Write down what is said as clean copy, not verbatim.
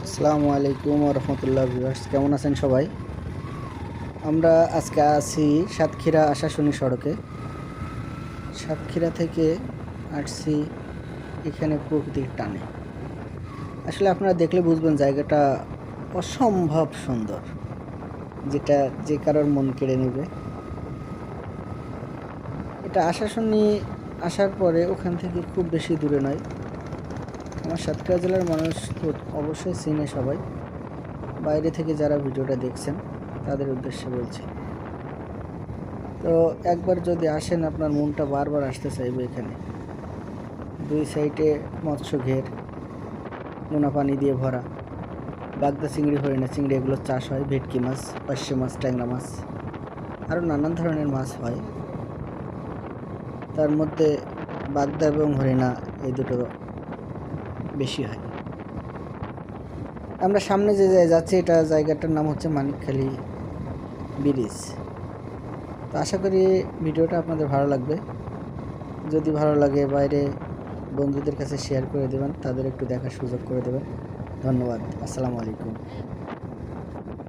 আসসালামু আলাইকুম রহমতুল্লাহ ভিউয়ার্স, কেমন আছেন সবাই? আমরা আজকে আছি সাতক্ষীরা আশাশুনি সড়কে। সাতক্ষীরা থেকে আসছি এখানে প্রকৃতির টানে। আসলে আপনারা দেখলে বুঝবেন জায়গাটা অসম্ভব সুন্দর, যেটা যে কারোর মন কেড়ে নেবে। এটা আশাশুনি আসার পরে ওখান থেকে খুব বেশি দূরে নয়। আমার সাতক্ষীরা জেলার মানুষ তো অবশ্যই চিনে সবাই। বাইরে থেকে যারা ভিডিওটা দেখছেন তাদের উদ্দেশ্যে বলছি। তো একবার যদি আসেন আপনার মনটা বারবার আসতে চাইবে এখানে। দুই সাইডে মৎস্য ঘের, নোনা পানি দিয়ে ভরা, বাগদা চিংড়ি, হরিণা চিংড়ি এগুলো চাষ হয়, ভেটকি মাছ, পার্শে মাছ, ট্যাংরা মাছ, আরও নানান ধরনের মাছ হয়। তার মধ্যে বাগদা এবং হরিণা এই দুটো বেশি হয়। আমরা সামনে যে যাচ্ছি এটা জায়গাটার নাম হচ্ছে মানিকখালী ব্রিজ। তো আশা করি ভিডিওটা আপনাদের ভালো লাগবে। যদি ভালো লাগে বাইরে বন্ধুদের কাছে শেয়ার করে দেবেন, তাদের একটু দেখার সুযোগ করে দেবেন। ধন্যবাদ। আসসালামু আলাইকুম।